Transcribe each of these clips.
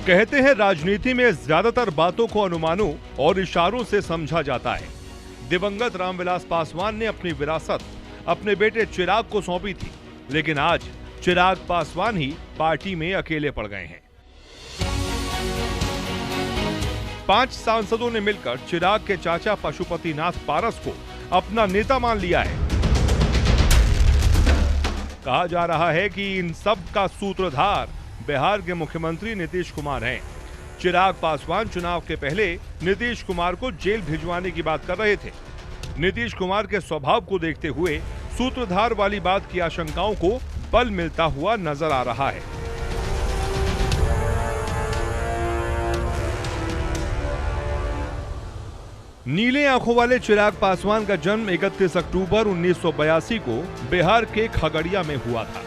कहते हैं राजनीति में ज्यादातर बातों को अनुमानों और इशारों से समझा जाता है। दिवंगत रामविलास पासवान ने अपनी विरासत अपने बेटे चिराग को सौंपी थी, लेकिन आज चिराग पासवान ही पार्टी में अकेले पड़ गए हैं। 5 सांसदों ने मिलकर चिराग के चाचा पशुपतिनाथ पारस को अपना नेता मान लिया है। कहा जा रहा है कि इन सब का सूत्रधार बिहार के मुख्यमंत्री नीतीश कुमार हैं। चिराग पासवान चुनाव के पहले नीतीश कुमार को जेल भिजवाने की बात कर रहे थे। नीतीश कुमार के स्वभाव को देखते हुए सूत्रधार वाली बात की आशंकाओं को बल मिलता हुआ नजर आ रहा है। नीले आंखों वाले चिराग पासवान का जन्म 31 अक्टूबर 1982 को बिहार के खगड़िया में हुआ था।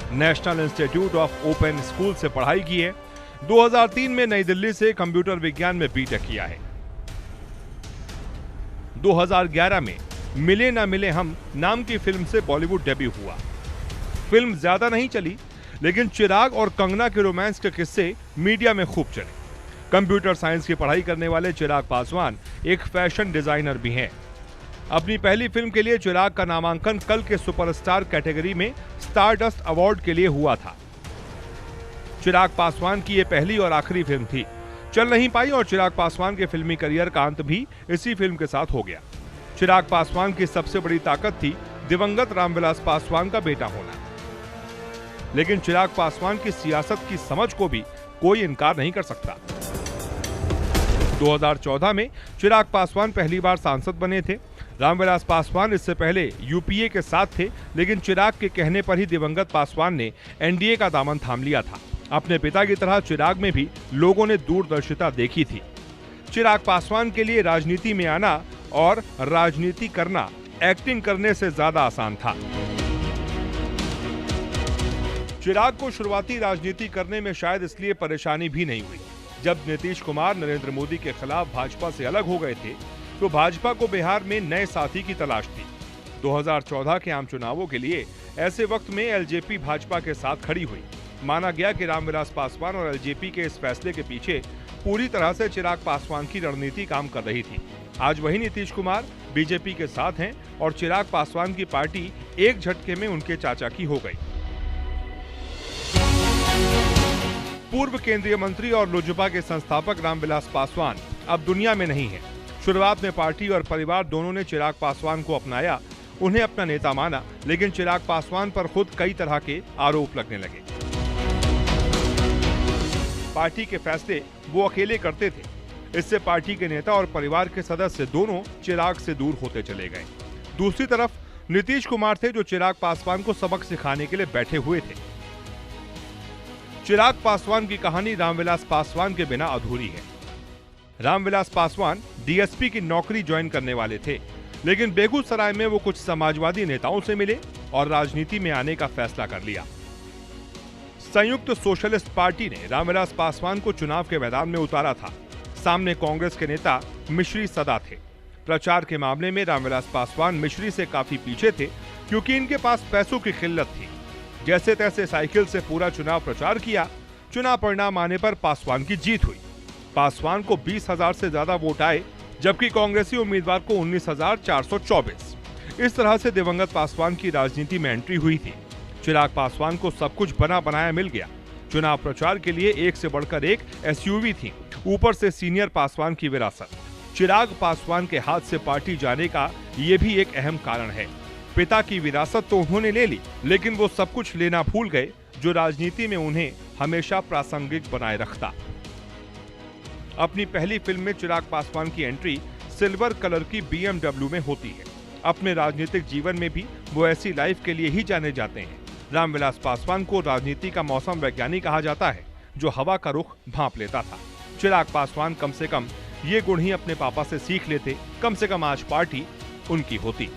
National institute of open school से पढ़ाई की है। 2003 में नई दिल्ली से कंप्यूटर विज्ञान में बीटेक किया है। 2011 में मिले ना मिले हम नाम की फिल्म से बॉलीवुड डेब्यू हुआ। फिल्म ज्यादा नहीं चली, लेकिन चिराग और कंगना के रोमांस के किस्से मीडिया में खूब चले। कंप्यूटर साइंस की पढ़ाई करने वाले चिराग पासवान एक फैशन डिजाइनर भी हैं। अपनी पहली फिल्म के लिए चिराग का नामांकन कल के सुपरस्टार कैटेगरी में स्टारडस्ट अवार्ड के लिए हुआ था। चिराग पासवान की यह पहली और आखिरी फिल्म थी। चल नहीं पाई और चिराग पासवान के फिल्मी करियर का अंत भी इसी फिल्म के साथ हो गया। चिराग पासवान की सबसे बड़ी ताकत थी दिवंगत रामविलास पासवान का बेटा होना। लेकिन चिराग पासवान की सियासत की समझ को भी कोई इनकार नहीं कर सकता। 2014 में चिराग पासवान पहली बार सांसद बने थे। रामविलास पासवान इससे पहले यूपीए के साथ थे, लेकिन चिराग के कहने पर ही दिवंगत पासवान ने एनडीए का दामन थाम लिया था। अपने पिता की तरह चिराग में भी लोगों ने दूरदर्शिता देखी थी। चिराग पासवान के लिए राजनीति में आना और राजनीति करना एक्टिंग करने से ज्यादा आसान था। चिराग को शुरुआती राजनीति करने में शायद इसलिए परेशानी भी नहीं हुई। जब नीतीश कुमार नरेंद्र मोदी के खिलाफ भाजपा से अलग हो गए थे, तो भाजपा को बिहार में नए साथी की तलाश थी। 2014 के आम चुनावों के लिए ऐसे वक्त में एलजेपी भाजपा के साथ खड़ी हुई। माना गया कि रामविलास पासवान और एलजेपी के इस फैसले के पीछे पूरी तरह से चिराग पासवान की रणनीति काम कर रही थी। आज वही नीतीश कुमार बीजेपी के साथ हैं और चिराग पासवान की पार्टी एक झटके में उनके चाचा की हो गई। पूर्व केंद्रीय मंत्री और लोजपा के संस्थापक रामविलास पासवान अब दुनिया में नहीं है। शुरुआत में पार्टी और परिवार दोनों ने चिराग पासवान को अपनाया, उन्हें अपना नेता माना, लेकिन चिराग पासवान पर खुद कई तरह के आरोप लगने लगे। पार्टी के फैसले वो अकेले करते थे। इससे पार्टी के नेता और परिवार के सदस्य दोनों चिराग से दूर होते चले गए। दूसरी तरफ नीतीश कुमार थे, जो चिराग पासवान को सबक सिखाने के लिए बैठे हुए थे। चिराग पासवान की कहानी रामविलास पासवान के बिना अधूरी है। रामविलास पासवान डीएसपी की नौकरी ज्वाइन करने वाले थे, लेकिन बेगूसराय में वो कुछ समाजवादी नेताओं से मिले और राजनीति में आने का फैसला कर लिया। संयुक्त सोशलिस्ट पार्टी ने रामविलास पासवान को चुनाव के मैदान में उतारा था। सामने कांग्रेस के नेता मिश्री सदा थे। प्रचार के मामले में रामविलास पासवान मिश्री से काफी पीछे थे, क्योंकि इनके पास पैसों की किल्लत थी। जैसे तैसे साइकिल से पूरा चुनाव प्रचार किया। चुनाव परिणाम आने पर पासवान की जीत हुई। पासवान को 20,000 से ज्यादा वोट आए, जबकि कांग्रेसी उम्मीदवार को 19,424। इस तरह से दिवंगत पासवान की राजनीति में एंट्री हुई थी। चिराग पासवान को सब कुछ बना बनाया मिल गया। चुनाव प्रचार के लिए एक से बढ़कर एक एसयूवी थी, ऊपर से सीनियर पासवान की विरासत। चिराग पासवान के हाथ से पार्टी जाने का ये भी एक अहम कारण है। पिता की विरासत तो उन्होंने ले ली, लेकिन वो सब कुछ लेना भूल गए जो राजनीति में उन्हें हमेशा प्रासंगिक बनाए रखता। अपनी पहली फिल्म में चिराग पासवान की एंट्री सिल्वर कलर की BMW में होती है। अपने राजनीतिक जीवन में भी वो ऐसी लाइफ के लिए ही जाने जाते हैं। रामविलास पासवान को राजनीति का मौसम वैज्ञानिक कहा जाता है, जो हवा का रुख भांप लेता था। चिराग पासवान कम से कम ये गुण ही अपने पापा से सीख लेते, कम से कम आज पार्टी उनकी होती।